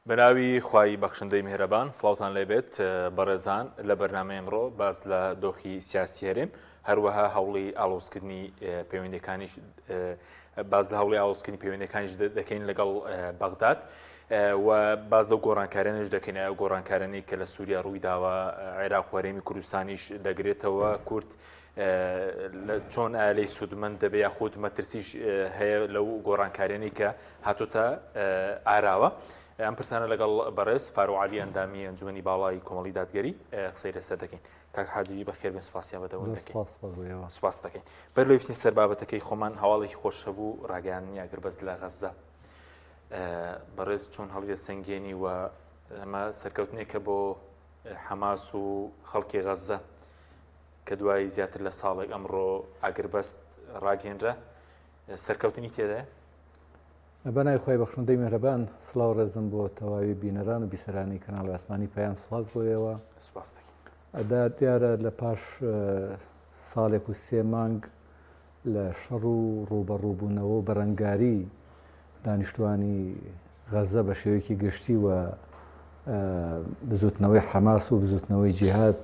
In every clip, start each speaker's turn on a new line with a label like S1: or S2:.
S1: بەناوی خوای بەخشندەی میهرەبان سڵاوتان لێبێت بەڕێزان لە بەرنامەی ئەمڕۆ باز لە دۆخی سیاسی هەرێم هەروەها هەوڵی ئاڵۆزکردنی پەیوەندەکانیش باز لە هەوڵی ئاڵۆزکردنی پەیوەندەکانیش دەکەین لەگەڵ بەغداد و باز لەو گۆڕانکارانش دەکەین ئەو گۆڕانکارانی کە لە سووریا ڕووی داوە عێراق و هەرێمی کوردستانیش دەگرێتەوە کورد چۆن ئالەی سوودمەند دەبێ یا خۆت مەترسیش هەیە لەو گۆڕانکارانی کە هاتوتە ئاراوە ئەم پرسانە لەگەڵ بەڕێز فاروق عەلی ئەندامی ئەنجومەنی باڵای کۆمەڵی دادگەری قسەی لەسەر دەکەین. کاک حاجی بەخێر بێن، سوپاسیان بەدەوام دەکەین. سوپاس دەکەین. بەر لێ بچین سەر بابەتەکەی خۆمان هەواڵێکی خۆش هەبوو ڕاگەیاندنی ئاگربەز لە غەزە. بەڕێز چۆن هەڵیە سەنگێنی و ئەمە سەرکەوتنێکە بۆ حەماس و خەڵکی غەزە کە دوای زیاتر لە ساڵێک ئەمڕۆ ئاگربەست ڕاگەیەنرا سەرکەوتنی تێدایە؟
S2: بەنای خۆی بەخشندەی میهرەبان سڵاو ڕێزم بۆ تەواوی بینەران و بیسەرانی کەناڵی ئاسمانی پایان سوپاس بۆیەوە.
S1: سوپاس دەکەین.
S2: ئەدا دیارە لە پاش ساڵێک و 3 مانگ لە شەڕ و ڕوبەڕووبوونەوە و بەرەنگاری دانیشتوانی غەزە بە شێوەیەکی گشتی و بزوتنەوەی حەماس و بزوتنەوەی جیهاد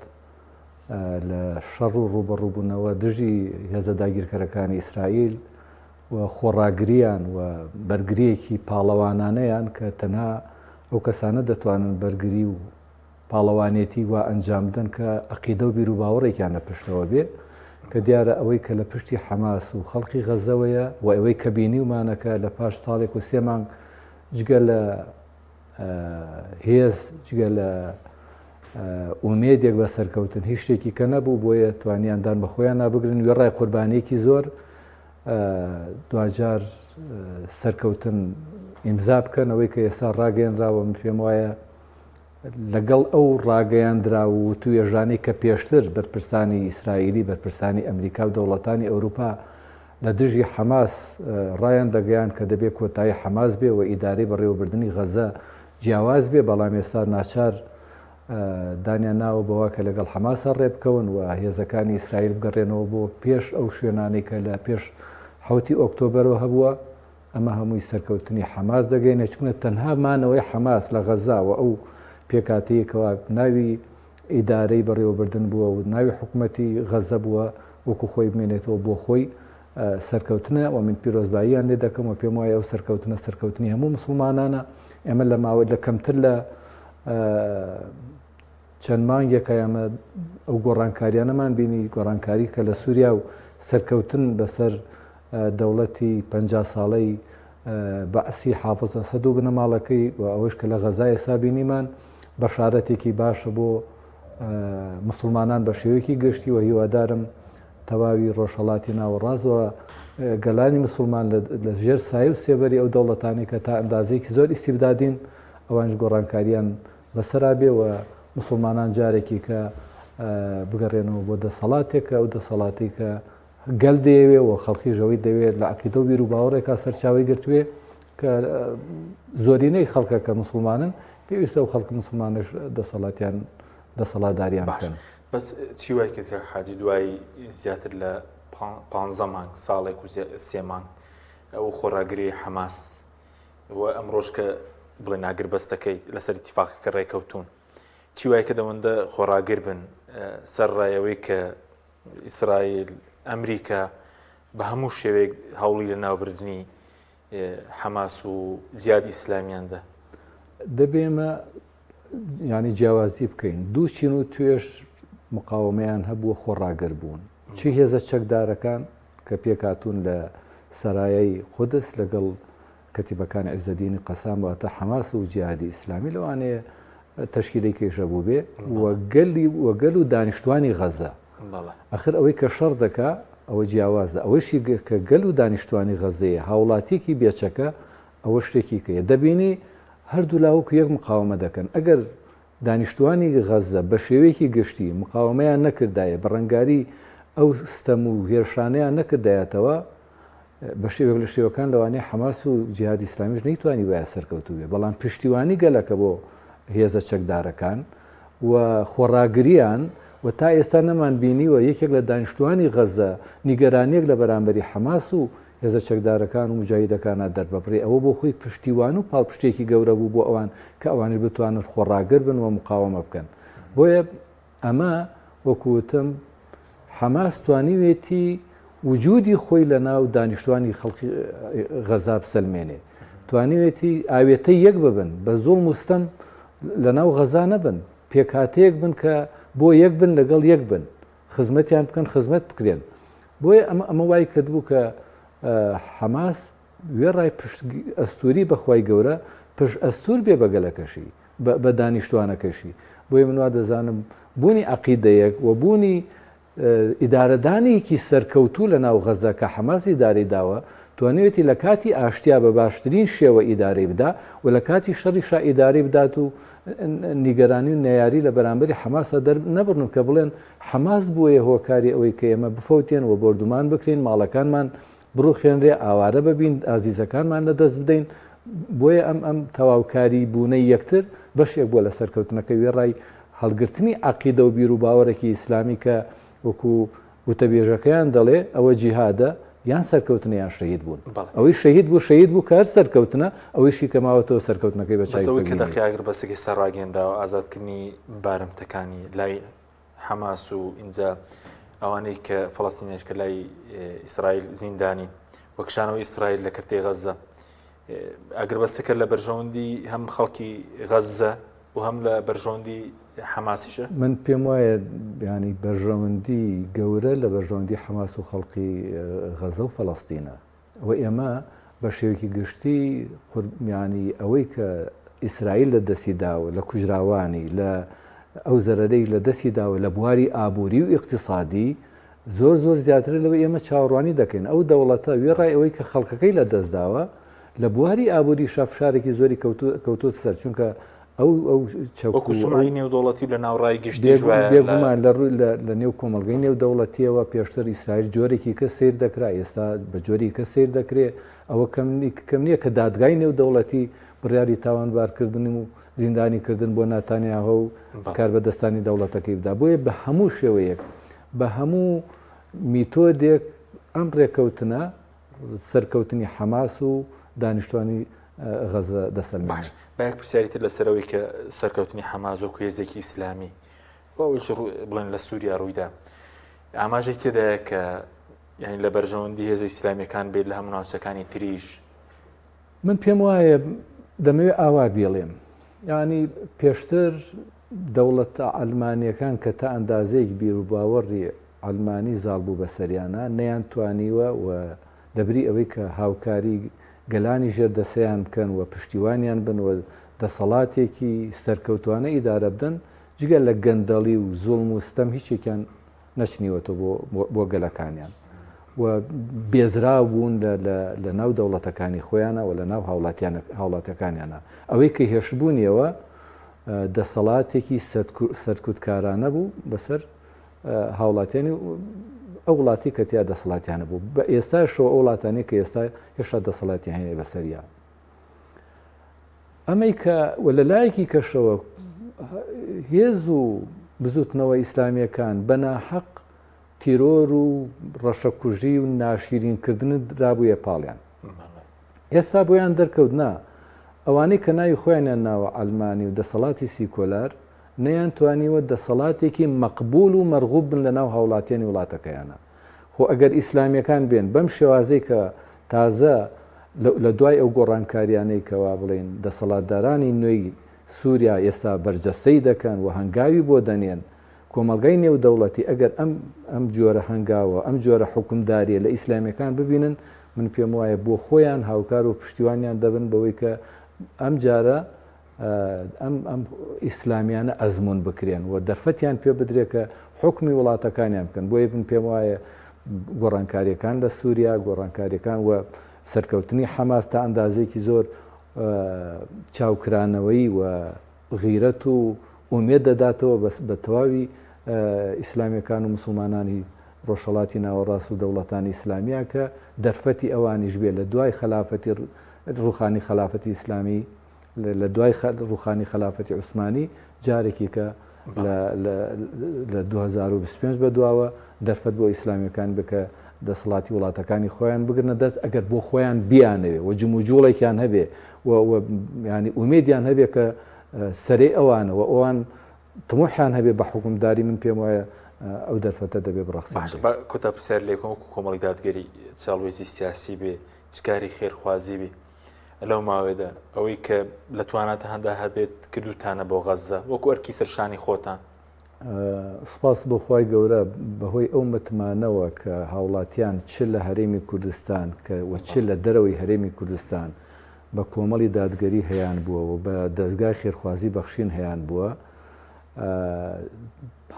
S2: لە شەڕ و ڕوبەڕووبوونەوە دژی هێزە داگیرکەرەکانی ئیسرائیل و خۆڕاگریان و بەرگریەکی پاڵەوانانەیان کە تەنها ئەو کەسانە دەتوانن بەرگری و پاڵەوانێتی و ئەنجام بدەن کە عەقیدە و بیر و باوەڕێکیان لە پشتەوە بێ کە دیارە ئەوەی کە لە پشتی حەماس و خەڵقی غەزەوەیە و ئەوەی کە بینیومانەکە لە پاش ساڵێک و 3 مانگ جگە لە هێز جگە لە ئومێدێک بە سەرکەوتن هیچ شتێکی کە نەبوو بۆیە توانیاندان بە خۆیان نابگرن وێڕای قوربانیەکی زۆر دوجار سەرکەوتن ئیمزا بکەنەوەی کە ئێستا ڕاگەیەنراوە من پێم وایە لەگەڵ ئەو ڕاگەیاندرا و توێژانەی کە پێشتر بەرپرسانی ئیسرائیلی بەرپرسانی ئەمریکا و دەوڵەتانی ئەوروپا لە دژی حەماس ڕایان دەگەیان کە دەبێت کۆتایی حەماس بێ و ئیدارەی بەڕێوەبردننی غەزە جیاواز بێ بەڵام ئێستا ناچار دانیان ناوە بەوە کە لەگەڵ حەماسە ڕێ بکەون و هێزەکانی ئیسرائیل بگەڕێنەوە بۆ پێش ئەو شوێنانەی کە لە پێش 7 ئۆکتۆبەرەوە هەبووە ئەمە هەمووی سەرکەوتنی حەماس دەگەینە چونکە تەنها مانەوەی حەماس لە غەزا و ئەو پێکاتەیەکەوە ناوی ئیدارەی بەڕێوەبردن بووە و ناوی حکوومەتی غەزە بووە وەکو خۆی بمێنێتەوە بۆ خۆی سەرکەوتنە و من پیرۆزباییان لێ دەکەم و پێم وایە ئەو سەرکەوتنە سەرکەوتنی هەموو مسلمانانە. ئێمە لە ماوەی لە کەمتر لە چەند مانگێکە ئەمە ئەو گۆڕانکاریانەمان بینی گۆڕانکاری کە لە سووریا و سەرکەوتن بەسەر دەوڵەتی 50 ساڵەی بەعسی حافز ئەسەد و بنەماڵەکەی و ئەوەش کە لە غەزای ئێستا بینیمان بەشارەتێکی باشە بۆ مسلمانان بە شێوەیەکی گشتی و هیوادارم تەواوی ڕۆژهەڵاتی ناوەڕاستەوە گەلانی مسلمان لە ژێر سایە و سێبەری ئەو دەوڵەتانی کە تا ئەندازەیەکی زۆر ئیسیبدادین ئەوانش گۆڕانکاریان بەسەرا بێ و مسلمانان جارێکی کە بگەڕێنەوە بۆ دەسەڵاتێکە ئەو دەسەڵاتی کە گەل دەیەوێ و خەڵکی ژەوەی دەوێت لە عەقیدە و بیر و باوەڕێکا سەرچاوی گرتوێ کە زۆرینەی خەڵکە کە مسلمانن پێویستە و خەڵک مسلمانش دەسەڵاتداریان بکەن.
S1: بەس چی وای کرد کە حاجی دوای زیاتر لە 15 مانگ ساڵێک و 3 مانگ ئەو خۆڕاگری حەماس و ئەمڕۆژ کە بڵێن ئاگربەستەکەی لەسەر ئیتیفاقەکە ڕێکەوتوون چی وای کە دەوەندە خۆڕاگر بن سەر ڕایەوەی کە ئیسرائیل ئەمریکا بە هەموو شێوەیەک هەوڵی لە ناوبردننی حەماس و جیهادی ئیسلامیاندا
S2: دەبێمە ینی جیاوازی بکەین. دوو چین و توێش مقاومەیان هەبووە خۆڕاگەر بوون چی هێزە چەکدارەکان کە پێکاتون لە سەرایەی قودس لەگەڵ کەتیبەکانی عیزەدینی قەسام واتە حەماس و جیهادی ئیسلامی لەوانەیە تەشکیلەی کێشە بوو بێ وەگەل و دانیشتوانی غەزە ئەخر ئەوەی کە شەڕ دەکا ئەوە جیاوازە ئەوەشی کە گەل و دانیشتوانی غەزەیە هاوڵاتیەکی بێچەکە ئەوە شتێکی کەیە دەبینی هەردوو لاوەکو یەک مقاومە دەکەن ئەگەر دانیشتوانی غەزە بە شێوەیەکی گشتی مقاومەیان نەکردایە بەڕەنگاری ئەو ستەم و هێرشانەیان نەکردایەتەوە بە شێوەیەک لە شێوەکان لەوانەیە حەماس و جیهادی ئیسلامیش نەیتوانی وایە سەرکەوتوو بێ بەڵام پشتیوانی گەلەکە بۆ هێزە چەکدارەکان و خۆڕاگریان و تا ئێستا نەمان بینیوە یەکێک لە دانیشتوانی غەزە نیگەرانیەک لە بەرامبەری حەماس و هێزە چەکدارەکان و مجاهیدەکانە دەربەبڕێ ئەوە بۆ خۆی پشتیوان و پاڵپشتێکی گەورە بوو بۆ ئەوان کە ئەوانش بتوانن خۆڕاگر بن و مقاومە بکەن. بۆیە ئەمە وەکوتم حەماس توانیوێتی وجودی خۆی لە ناو دانیشتوانی خەڵکی غەزا بسەلمێنێ، توانیوێتی ئاوێتەی یەک ببن بە زوڵم و ستەم لە ناو غەزا نەبن، پێکهاتەیەک بن کە بۆ یەک بن لەگەڵ یەک بن، خزمەتیان بکەن خزمەت بکرێن. بۆیە ئەمە وای کردبوو کە حەماس وێڕای ئەستوری بەخوای گەورە پشت ئەستور بێ بەگەلەکەشی بە دانیشتوانەکەشی. بۆیە منوا دەزانم بوونی عەقیدەیەک و بوونی ئیدارەدانێکی سەرکەوتوو لە ناو غەزا کە حەماس ئیدارەی داوە توانێتی لە کاتی ئاشتیا بە باشترین شێوە ئیدارەی بدا و لە کاتی شەڕیشا ئیدارەی بدات و نیگەرانی و نەیاری لە بەرامبەری حەماسە نەبڕن کە بڵێن حەماس بووە هۆکاری ئەوەی کە ئێمە بفەوتێن و بردومان بکرین، ماڵەکانمان بڕوخێنرێ، ئاوارە ببین، ئازیزەکانمان لەدەست بدەین. بۆیە ئەم تەواوکاری بوونەی یەکتر بەشێک بووە لە سەرکەوتنەکە وێڕای هەڵگرتنی عەقیدە و بیر و باوەڕێکی ئیسلامی کە وەکو وتەبێژەکەیان دەڵێ ئەوە جیهادە یان سەرکەوتنیان شەهید بوون. ئەوەی شەهید بوو کە هەر سەرکەوتنە ئەوەیشی کەماوەتەوە سەرکەوتنەکەی بەچەوەی
S1: کە دەقیاگر بەسێکی سەرڕاگەندا و ئازادکردنی بارمتەکانی لای حەماس و ئینجا ئەوانەی کە فەڵەستینیش کە لای ئیسرائیل زیندانی وەکشانەوە ئیسرائیل لە کردەی غەزە، ئەگەر بەسەکە لە بەرژەوەندی هەم خەڵکی غەزە و هەم لە بەرژەوەندی حەماسیشە؟
S2: من پێم وایە ینی بەرژەوەندی گەورە لە بەرژەوەندی حەماس و خەڵقی غەزە و فەڵەستینە. و ئێمە بە شێوەیەکی گشتی ینی ئەوەی کە ئیسرائیل لە دەستی داوە لە کوژراوانی لە ئەو زەرەرەی لە دەستی داوە لە بواری ئابووری و ئیقتصادی زۆر زیاتر لەوە ئێمە چاوەڕوانی دەکەین. ئەو دەوڵەتە وێڕای ئەوەی کە خەڵکەکەی لە دەست داوە لە بواری ئابووری شافشارێکی زۆری کەوتوت سەر، چونکە ئەو
S1: وەکو سومای نێودەوڵەتی لە ناوڕای گشتی
S2: بێگومان لە نێو کۆمەلگەی نێودەوڵەتیەوە پێشتر ئیسرائیل جۆرێکی کە سیر دەکرا، ئێستا بە جۆری کە سیر دەکرێت. ئەوە کەم نییە کە دادگای نێودەوڵەتی بڕیاری تاوانبارکردن و زیندانیکردن بۆ ناتانیاهۆ و کار بەدەستانی دەوڵەتەکەی بدا. بۆیە بە هەموو شێوەیەک بە هەموو میتۆدێک ئەم ڕێکەوتنە سەرکەوتنی حەماس و دانیشتوانی غەزە دەسەلمێنێت.
S1: باش باەک پرسیاریتر لەسەرەوەی کە سەرکەوتنی حەماس وەکو هێزێکی ئیسلامی ئەوش بڵێن لە سووریا ڕوویدا، ئاماژێک تێدایە کە یعنی لە بەرژەوەندی هێزە ئیسلامیەکان بێت لە هەموو ناوچەکانی تریش؟
S2: من پێم وایە دەمەوێت ئاوا بێڵێم، ینی پێشتر دەوڵەتە ئەلمانیەکان کە تا ئەندازەیەک بیر و باوەڕی ئەلمانی زاڵ بوو بە سەریانە نەیان توانیوە و دەبری ئەوەی کە هاوکاری گەلانی ژێردەسەیان بکەن و پشتیوانیان بن و دەسەڵاتێکی سەرکەوتوانە ئیدارە بدەن جگە لە گەندەڵی و زوڵم و ستەم هیچێکیان نەچنیوەتەوە بۆ گەلەکانیان و بێزرا بوون لە ناو دەوڵەتەکانی خۆیانە و لە ناو هاوڵاتەکانیانە. ئەوەی کە هێشتبوونیەوە دەسەڵاتێکی سەرکوتکارانە بوو بەسەر هاوڵاتیانی ئەو وڵاتی کە تیا دەسەڵاتیانە بوو. بە ئێستا شەوە ئەو وڵاتانی کە ئێستا هێشتا دەسەڵاتی هەیە بەسەریا. ئەمەی کە لەلایەکی کەشەوە هێز و بزوتنەوە ئیسلامیەکان بەناحەق تیرۆر و ڕەشەکوژی و ناشیرینکردن درابوویە پاڵیان. ئێستا بۆیان دەرکەوتنا ئەوانەی کە ناوی خۆیانیان ناوە ئەلمانی و دەسەڵاتی سیکۆلار نەیان توانیوە دەسەڵاتێکی مەقبول و مەرغوب بن لە ناو هاوڵاتیانی وڵاتەکەیانە. خۆ ئەگەر ئیسلامیەکان بێن بەم شێوازەی کە تازە لە دوای ئەو گۆڕانکاریانەی کەوا بڵێن دەسەڵاتدارانی نوێی سووریا ئێستا بەرجەسەی دەکەن و هەنگاوی بۆ دەنێن کۆمەلگای نێودەوڵەتی ئەگەر ئەم جۆرە هەنگاوە ئەم جۆرە حکومداریە لە ئیسلامیەکان ببینن، من پێم وایە بۆ خۆیان هاوکار و پشتیوانیان دەبن بەوەی کە ئەم جارە ئەم ئیسلامیانە ئەزمون بکرێن و دەرفەتیان پێ بدرێت کە حکمی وڵاتەکانیان بکەن. بۆیە من پێم وایە گۆڕانکاریەکان لە سووریا گۆڕانکاریەکان و سەرکەوتنی حەماس تا ئەندازەیەکی زۆر چاوکرانەوەی و غیرەت و ئومێد دەداتەوە بە تەواوی ئیسلامیەکان و مسلمانانی ڕۆژهەڵاتی ناوەڕاست و دەوڵەتانی ئیسلامیە کە دەرفەتی ئەوانیش بێ لە دوای خلافەتی ڕوخانی خلافەتی ئیسلامی لە دوای ڕوخانی خلافەتی عوسمانی جارێکی کە لە 2025 بەدواوە دەرفەت بۆ ئیسلامیەکان بکە دەسەڵاتی وڵاتەکانی خۆیان بگرنە دەست ئەگەر بۆ خۆیان بیانەوێ و جموجوڵێکیان هەبێ ینی ئومێدیان هەبێ کە سەرێ ئەوانەوە ئەوان تمۆحیان هەبێ بە حکومداری من پێم وایە ئەو دەرفەتە دەبێ بڕخسان
S1: کوتە پرسیار لێکم وەکو کۆمەڵی دادگەری چاڵوێزی سیاسی بێ چکاری خێرخوازی بێ لەو ماوەیەدا ئەوەی کە لە تواناتە هەندا هەبێت کردوتانە بۆ غەزە وەکو ئەرکی سەرشانی خۆتان
S2: سپاس بۆ خی گەورە بەهۆی ئەو متمانەوە کە هاوڵاتیان چ لە هەرێمی کوردستان کە وەچ لە دەرەوەی هەرێمی کوردستان بە کۆمەڵی دادگەری هەیان بووە و بە دەستگای خێرخوازی بەخشین هەیان بووە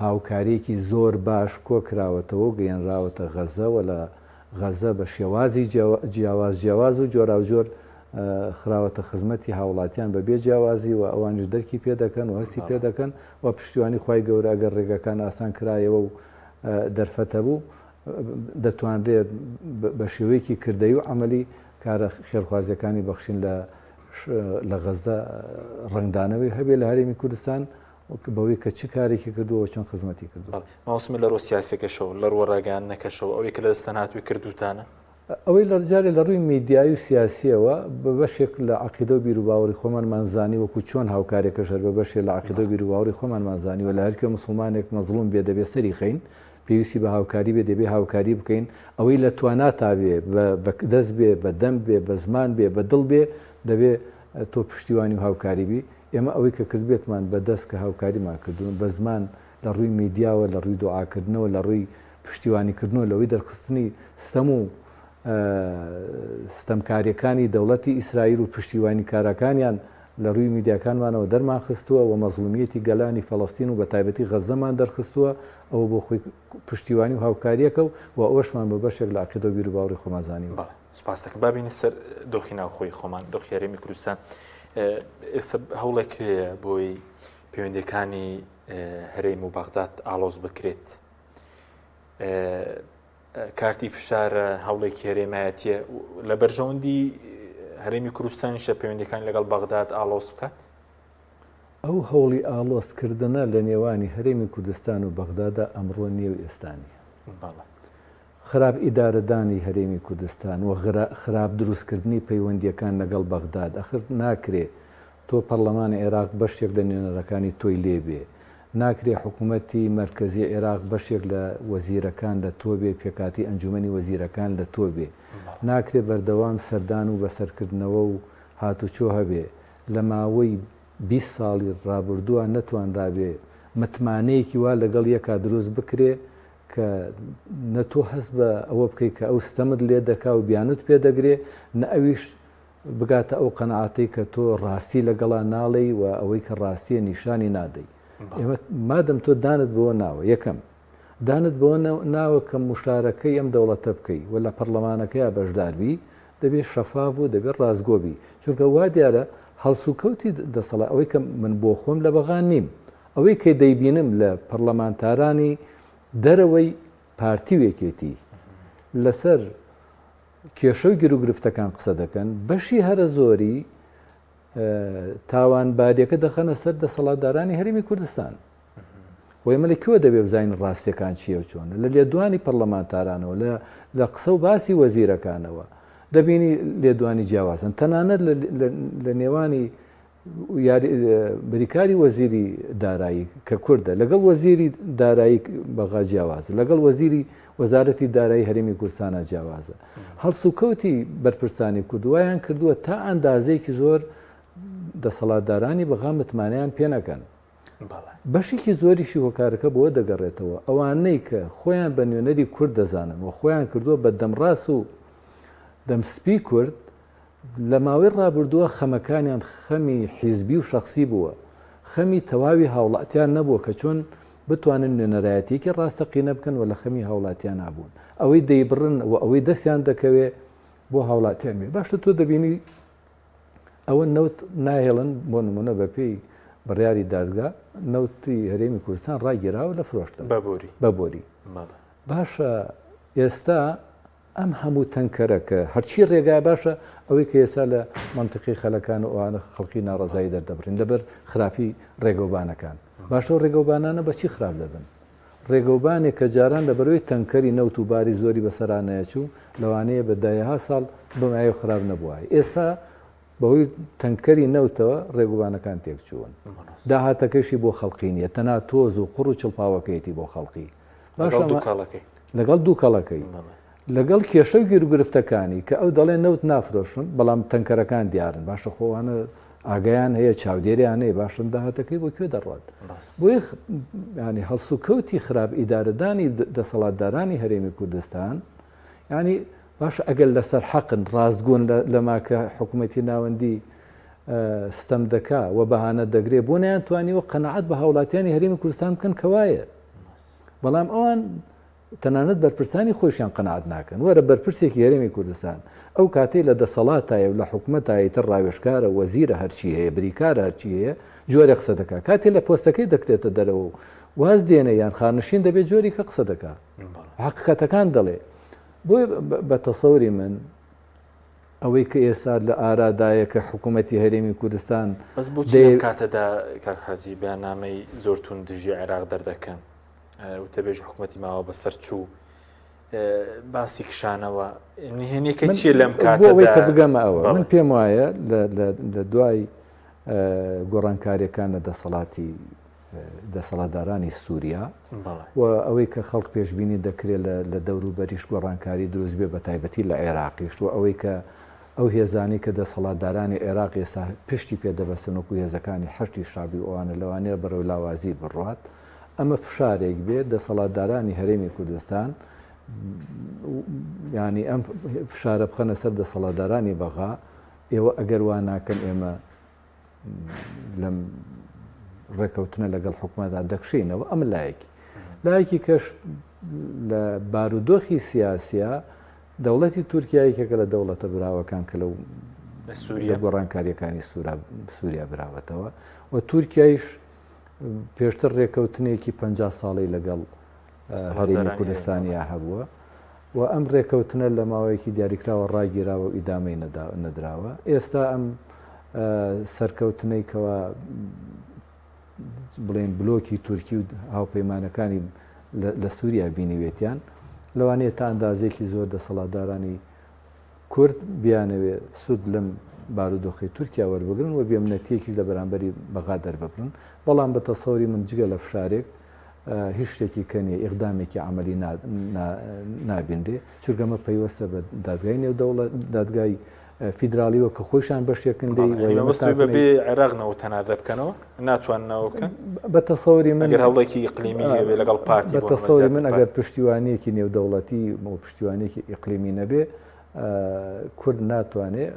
S2: هاوکاریەکی زۆر باش کۆکراوەتەوە گەیەنراوەتە غەزەوە لە غەزە بە شێوازی جیاواز و جۆرا و جۆر خراوەتە خزمەتی هاوڵاتیان بە بێ جیاوازی و ئەوانش دەرکی پێ دەکەن و هەستی پێ دەکەن و پشتیوانی خی گەورە ئەگەر ڕێگەکان ئاسان کرایەوە و دەرفەتە بوو دەتوانرێت بە شێوەیەکی کردەی و عملی کارە خێرخوازیەکانی بەخشین لە غەزە ڕنگدانەوەی هەبێ لە هەرێمی کوردستان بەوەی کە چ کارێکی کردووە چۆن خزمەتی کردو
S1: ماوسمی لە ڕۆ سیاسەکەشەوە لە ڕۆ ڕاگەان نەکەشەوە ئەوەی کە لە دەستە هاتووی کردوتانە
S2: ئەوەی لە ڕجارێ لە ڕووی میدیایی و سیاسیەوە بە بەشێک لە عقیدە و بیرروباوەڕی خۆمانمانزانی وەکو چۆن هاوکارێکە شەر بە بەشێ لە عقیدە و بیرروباوەڕی خۆمانمانزانی و لە هەرکە مسلمانێک مەزڵوم بێ دەبێ سەری خەین پێویستی بە هاوکاری بێ دەبێ هاوکاری بکەین ئەوەی لە تواناتاوێ بە دەست بێ بە دەم بێ بە زمان بێ بە دڵ بێ دەبێ تۆ پشتیوانی و هاوکاری بی ئێمە ئەوەی کە کردبێتمان بەدەست کە هاوکاریمان کردوون بە زمان لە ڕووی میدیاوە لە ڕووی دوعاکردنەوە لە ڕووی پشتیوانیکردنەوە لەوەی دەرخستنی ستەم و ستەمکاریەکانی دەوڵەتی ئیسرائیل و پشتیوانی کارەکانیان لە ڕووی میدیاکانمانەوە دەرمان خستووە و مەزلومیەتی گەلانی فەڵەستین و بە تایبەتی غەزەمان دەرخستووە ئەوە بۆ خۆی پشتیوانی و هاوکاریەکە و ئەوەشمان بە بەشێک لە عقیدە و بیرروباوەڕی خۆمانزانی
S1: سپاس دەکەم بابینە سەر دۆخی ناوخۆی خۆمان دۆخی هەرێمی کوردستان ئێستا هەوڵێک هەیە بۆی پەیوەندیەکانی هەرێم و بەغداد ئالۆز بکرێت کارتی فشارە هەوڵێکی هەرێمایەتیە لە بەرژەوەندی هەرێمی کوردستانیشە پەیوەندیەکانی لەگەڵ بەغداد ئالۆز بکات
S2: ئەو هەوڵی ئالۆزکردنە لە نێوانی هەرێمی کوردستان و بەغدادا ئەمڕۆ نێو ئێستانیە خراپ ئیدارەدانی هەرێمی کوردستان و خراپ دروستکردنی پەیوەندیەکان لەگەڵ بەغداد ئەخر ناکرێ تۆ پەرلەمانی عێراق بەشێک لە نوێنەرەکانی تۆی لێبێ ناکرێ حکوومەتی مرکزی عێراق بەشێک لە وەزیرەکان لە تۆ بێ پێکاتی ئەنجومەنی وەزیرەکان لە تۆ بێ ناکرێ بەردەوام سەردان و بەسەرکردنەوە و هاتوچۆ هەبێ لە ماوەی 20 ساڵی ڕابردووە نەتوانرابێ متمانەیەکی وا لەگەڵ یەکا دروست بکرێ کە نە تۆ هەست بە ئەوە بکەیت کە ئەو ستەمت لێ دەکا و بیانت پێ دەگرێ نە ئەویش بگاتە ئەو قەنەعاتەی کە تۆ ڕاستی لەگەڵا ناڵێی و ئەوەی کە ڕاستیە نیشانی نادەی ئێمە مادەم تۆ دانت بەوە ناوە یەکەم دانت بەوە ناوە کە مشارەکەی ئەم دەوڵەتە بکەی و لە پەرلەمانەکەی بەشداربی دەبێت شەفاف و دەبێت ڕازگۆبی چونکە وا دیارە هەڵسوکەوتی دەسەڵات ئەوەی کە من بۆ خۆم لە بەغان نیم ئەوەی کە دەیبینم لە پەرلەمانتارانی دەرەوەی پارتیوێکێتی لەسەر کێشەی گرفتەکان قسە دەکەن بەشی هەرە زۆری تاوانباریەکە دەخەنە سەر دەسەڵاتدارانی هەرێمی کوردستان و ئێمە لە کوێ دەبێ بزانین ڕاستیەکان چیە و چۆنە لە لێدوانی پەرلەمانتارانەوە لە قسە و باسی وەزیرەکانەوە دەبینی لێدوانی جیاوازن تەنانەت لە نێوانی بریکاری وەزیری دارایی کە کوردە لەگەڵ وەزیری دارایی بەغا جیاوازە لەگەڵ وەزیری وەزارەتی دارایی هەرێمی کوردستانە جیاوازە هەڵسوکەوتی بەرپرسانی کردووایان کردووە تا ئەندازەیەکی زۆر دەسەڵاتدارانی بەغا متمانیان پێ نەکەن بەشێکی زۆریشی هۆکارەکە بۆ دەگەڕێتەوە ئەوانەی کە خۆیان بە نوێنەری کورد دەزانن و خۆیان کردووە بە دەمڕاست و دەمسپی کورد لە ماوەی ڕابردووە خەمەکانیان خەمی حیزبی و شخصی بووە خەمی تەواوی هاوڵاتیان نەبووە کە چۆن بتوانن نوێنەرایەتێکی ڕاستەقینە بکەن و لە خەمی هاوڵاتیان نابوون ئەوەی دەیبڕن و ئەوەی دەستیان دەکەوێ بۆ هاوڵاتیان بێ باشتر تۆ دەبینی ئەوە نەوت ناهێڵن بۆ نمونە بە پێی بڕیاری دادگا نەوتی هەرێمی کوردستان ڕاگیراوە لە فرۆشتن بەبۆری باشە ئێستا ئەم هەموو تەنکەرەکە هەرچی ڕێگای باشە ئەوەی کە ئێستا لە منطقی خەلەکان و ئەوانە خەڵکی ناڕزایی دەردەبڕین لەبەر خراپی ڕێگەوبانەکان باشە ڕێگەوبانانە بەچی خراپ دەبن ڕێگەوبانێک کە جاران لە بەرەوەی تەنکەری نەوت و باری زۆری بەسەرانەیەچوو لەوانەیە بە داهە ساڵ بمایە خراپ نەبووە. ئێستا بەهۆی تەنکەری نەوتەوە ڕێگوبانەکان تێکچوون. داهاتەکەشی بۆ خەڵقینیە تەنا تۆز و قڕ و چڵپاوەکەیەتی بۆ خەڵقی لەگەڵ دوو کەڵەکەی لەگەڵ کێشە و گیرگرفتەکانی کە ئەو دەڵێ نەوت نافرۆشن بەڵام تەنکەرەکان دیارن باشە خۆوانە ئاگیان هەیە چاودێریان هەیە باشن داهاتەکەی بۆ کوێ دەڕات بۆی ینی هەڵسو و کەوتی خراپ ئیدارەدانی دەسەڵاتدارانی هەرێمی کوردستان ینی باش ئەگەر لەسەر حەقن ڕازگۆن لەماکە حکوومەتی ناوەندی ستەم دەکا و بەهانە دەگرێ بۆ نیان توانیوە قەنەعەت بە هاوڵاتیانی هەرێمی کوردستان بکەن کەوایە بەڵام ئەوان تەنانەت بەرپرسانی خۆشیان قەنەعەت ناکەن وەرە بەرپرسێکی هەرێمی کوردستان ئەو کاتەی لە دەسەڵاتایە و لە حکوومەتایی تر ڕاوێشکارە وەزیرە هەرچی هەیە بریکارە هەرچی هەیە جۆرە قسە دەکات کاتێ لە پۆستەکەی دەکرێتە دەرەوە واز دێنە یان خانشین دەبێت جۆری کە قسە دەکات حقیقەتەکان دەڵێ بۆی بە تەسەوری من ئەوەی کە ئێستا لە ئارادایە کە حکوومەتی هەرێمی کوردستان
S1: بەس بۆچی کاتەدا کاکحاجی بەیاننامەی زۆرتون دژی عێراق دەردەکەن وتەبێژ حکوومەتی ماوە بەسەر چوو باسی کشانەوە نهێنێکە چیە لەم کاتەوەی
S2: کە بگەمە ئەوە من پێم وایە لە دوای گۆڕانکاریەکان لە دەسەڵاتدارانی سووریا و ئەوەی کە خەڵک پێشببینی دەکرێت لە دەوروبەریش گۆڕانکاری دروست بێ بە تایبەتی لە عێراقیش و ئەوەی کە ئەو هێزانی کە دەسەڵاتدارانی عێراق ئێستا پشتی پێدەبەستن وەکو هێزەکانی حەشتی شابی ئەوانە لەوانەیە بەرەو لاوازی بڕات ئەمە فشارێک بێت دەسەڵاتدارانی هەرێمی کوردستان ینی ئەم فشارە بخەنە سەر دەسەڵاتدارانی بەغا ئێوە ئەگەر وا ناکەن ئێمە لەم ڕێکەوتنە لەگەڵ حکوومەتدا دەکشینەوە ئەم لایەکی کەش لە بارودۆخی سیاسیە دەوڵەتی تورکیایەکێکە لە دەوڵەتە براوەکان کە لەو گۆڕانکاریەکانی سووریا براوەتەوە و تورکیایش پێشتر ڕێکەوتنێکی 50 ساڵی لەگەڵ هەرێمی کوردستانیا هەبووە و ئەم ڕێکەوتنە لە ماوەیەکی دیاریکراوە ڕاگیراوە و ئیدامەی نەدراوە ئێستا ئەم سەرکەوتنەی کەوا بڵێن بلۆکی تورکی و هاوپەیمانەکانی لە سووریا بینیوێتیان لەوانەیە تا ئەندازێکی زۆر دەسەڵاتدارانی کورد بیانەوێ سود لەم بارودۆخی تورکیا وەربگرن و بێمنەتیەکی لە بەرامبەری بەغا دەرببرن بەڵام بە تەسەوری من جگە لە فشارێک هیچ شتێکی کەنیە ئیقدامێکی عملی نابیندێ چونکەمە پەیوەستە بە دادگای نێودەوڵەت دادگای فیدراالیەوە کە خۆشان بەشێکن
S1: بێ عێراقنەوە تەنادە بکەنەوە ناتواننەوەکەن
S2: بە تەسەوری من
S1: ئەگەر هەوڵێکی ئیقلیمی هەبێ لەگەڵ پارتی
S2: بە تەسەوری من ئەگەر پشتیوانیەکی نێودەوڵەتی و پشتیوانێکی ئیقلیمی نەبێ کورد ناتوانێت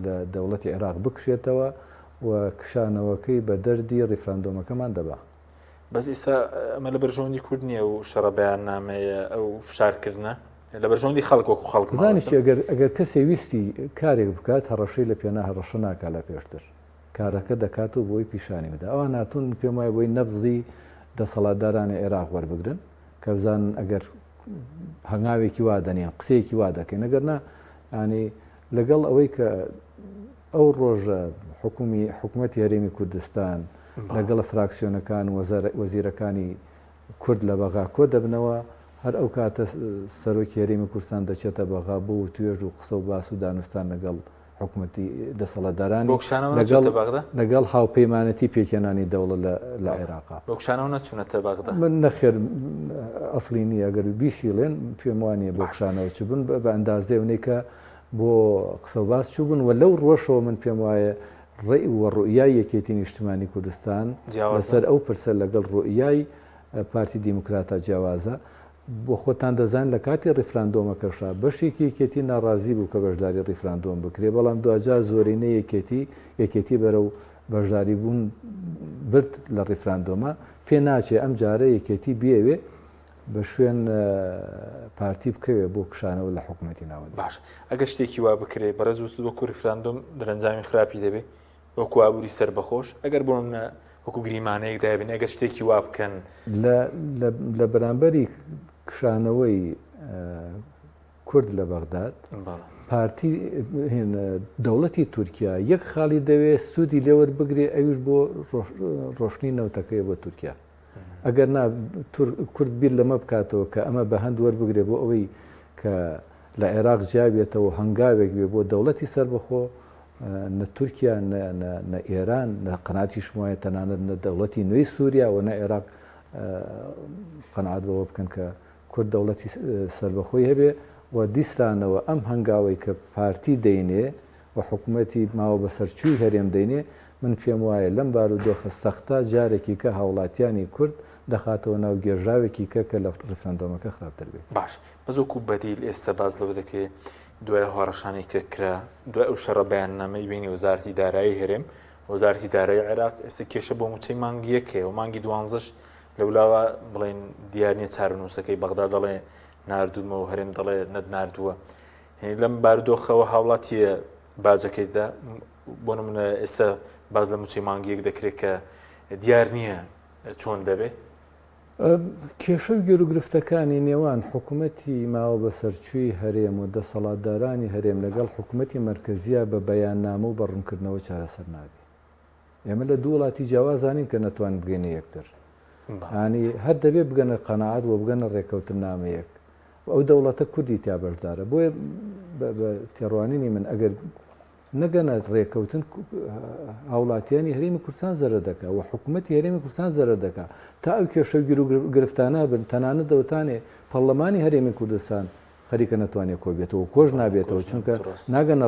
S2: لە دەوڵەتی عێراق بکشێتەوە و کشانەوەکەی بە دەردی ڕیفراندۆمەکەمان دەبا
S1: بەس ئێستا ئەمە لە بەرژەوەندی کورد نییە و شەڕە بەیاننامەیە ئەو فشارکردنە لە بەرژەوەندی خەڵک وەکو خەڵک
S2: زانیی ئەگەر کەسێ ویستی کارێک بکات هەڕەشەی لە پێنا هەڕەشە ناکات لە پێشتر کارەکە دەکات و بۆی پیشانی بدا ئەوان هاتوون پێم وایە بۆی نەبزی دەسەڵاتدارانی عێراق وەربگرن کە بزانن ئەگەر هەنگاوێکی وا دەنێن قسەیەکی وا دەکەین ئەگەر نا ینی لەگەڵ ئەوەی کە ئەو ڕۆژە حکوومەتی هەرێمی کوردستان لەگەڵ فراکسیۆنەکان وەزیرەکانی کورد لە بەغا کۆ دەبنەوە هەر ئەو کاتە سەرۆکی هەرێمی کوردستان دەچێتە بەغا بۆ و توێژ و قسە و باس و دانوستان لەگەڵ حکوومەتی دەسەڵاتدارانی لەگەڵ هاوپەیمانەتی پێکێنانی دەوڵەت لە عێراقا
S1: بۆکشانەوە نەچوونەتە بەغدا
S2: من نەخێر ئەسڵینی ئەگەر بیشیڵێن پێم وانە بۆکشانەوە چ بوون بە ئەندازێونەی کە بۆ قسە و باس چوو بوون و لەو ڕۆژەوە من پێم وایە ڕێی و ڕوئیای یەکێتی نیشتیمانی کوردستان لەسەر ئەو پرسە لەگەڵ ڕوئیای پارتی دیموکراتە جیاوازە بۆ خۆتان دەزان لە کاتی ڕیفراندۆمەکەشا بەشێکی یەکێتی ناڕازی بوو کە بەشداری ڕیفراندۆم بکرێ بەڵام دوجار زۆرینە یەکێتی بەرەو بەشداری بوون برد لە ڕیفراندۆمە پێ ناچێ ئەم جارە یەکێتی بێوێ بە شوێن پارتی بکەوێ بۆ کشانەوە لە حکوومەتی ناوە
S1: باش ئەگەر شتێکی وا بکرێ بەڕێزوت وەکو ریفراندۆم دەرەنجامی خراپی دەبێ وەکو ئابووری سەر بەخۆش ئەگەر بۆ منە وەکو گریمانەیەک دابێن ئەگەر شتێکی وا بکەن
S2: لە بەرامبەری کشانەوەی کورد لە بەغداد پارتی دەوڵەتی تورکیا یەک خاڵی دەوێت سوودی لێوەربگرێ ئەوش بۆ ڕۆشنی نەوتەکەی بۆ تورکیا ئەگەر کورد بیر لەمە بکاتەوە کە ئەمە بە هەند وەربگرێ بۆ ئەوەی کە لە عێراق جیابێتەوە هەنگاوێک بێ بۆ دەوڵەتی سربەخۆ نە تورکیا نە ئێران نە قەناتی شمایە تەنانەت نە دەوڵەتی نوێی سووریا و نە عێراق قەنعات بەوە بکەن کە کورد دەوڵەتی سربەخۆی هەبێ و دیسرانەوە ئەم هەنگاوی کە پارتی دەینێ و حکوومەتی ماوە بە سەرچووی هەرێم دەینێ من پێم وایە لەم بارودۆخە سەختە جارێکی کە هاوڵاتیانی کورد دەخاتەوە ناو گێژاوێکی کە لە ڕفرەندۆمەکە خراپتر بێت.
S1: باش بەزۆکو بەدیل ئێستا باز لەوە دەکرێت دوای هۆڕەشانی کەکرا دوای ئەو شەڕە بەیاننامەی بینی وەزارەتی دارایی هەرێم وەزارەتی دارایی عێراق ئێستا کێشە بۆ موچەی مانگی یەکێ و مانگی دوانزەش لەولاوە بڵێن دیارنیە چارەنووسەکەی بەغدا دەڵێ ناردوومە و هەرێم دەڵێ نەت ناردووە لەم بارودۆخەوە هاوڵاتیە باجەکەیدا بۆ نمونە ئێستا باز لە موچەی مانگی یەک دەکرێت کە دیار نییە چۆن دەبێت
S2: کێشە و گێروگرفتەکانی نێوان حکوومەتی ماوە بە سەرچووی هەرێم و دەسەڵاتدارانی هەرێم لەگەڵ حکوومەتی مرکزیە بە بەیاننامە و بەڕوونکردنەوە چارەسەر نابێت. ئێمە لە دوو وڵاتی جیاوازانین کە نەتوان بگەینە یەکتر ینی هەر دەبێت بگەنە قەنەعات و بگەنە ڕێکەوتن نامەیەک ئەو دەوڵەتە کوردی تیا بەشدارە بۆیە بە تێڕوانینی من ئەگەر نەگەنە ڕێکەوتن هاوڵاتیانی هەرێمی کوردستان زەرە دەکات و حکوومەتی هەرێمی کوردستان زەرە دەکات تا ئەو کێشە گرفتانە بن تەنانەت دەوتانێ پەرلەمانی هەرێمی کوردستان خەریکە نەتوانێت کۆ بێتەوە کۆژ نابێتەوە چونکە ناگەنە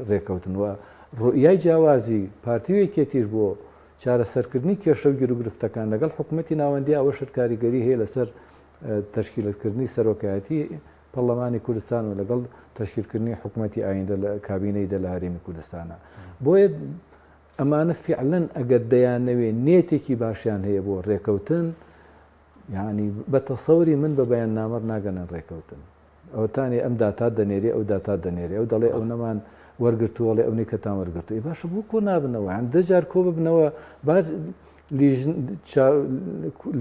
S2: ڕێکەوتن وە ڕوئیای جیاوازی پارتیوێکێتیش بۆ چارەسەرکردنی کێشە و گرفتەکان لەگەڵ حکوومەتی ناوەندی ئەوە شت کاریگەری هەیە لەسەر تەشکیلکردنی سەرۆکایەتی پەرلەمانی کوردستان و لەگەڵ تەشکیلکردنی حکوومەتی ئایندە لە کابینەیدا لە هەرێمی کوردستانە بۆیە ئەمانە فعلەن ئەگەر دەیانەوێ نێتێکی باشیان هەیە بۆ ڕێکەوتن یعنی بە تەسەوری من بە بەیاننامە ناگەنە ڕێکەوتن ئەوتانی ئەم داتا دەنێری ئەو داتا دەنێری ئەو دەڵێ ئەو نەمان وەرگرتووەڵێ ئەوەی کەتان وەرگرتو باشە بۆ کۆ نابنەوە هەم دەجار کۆ ببنەوە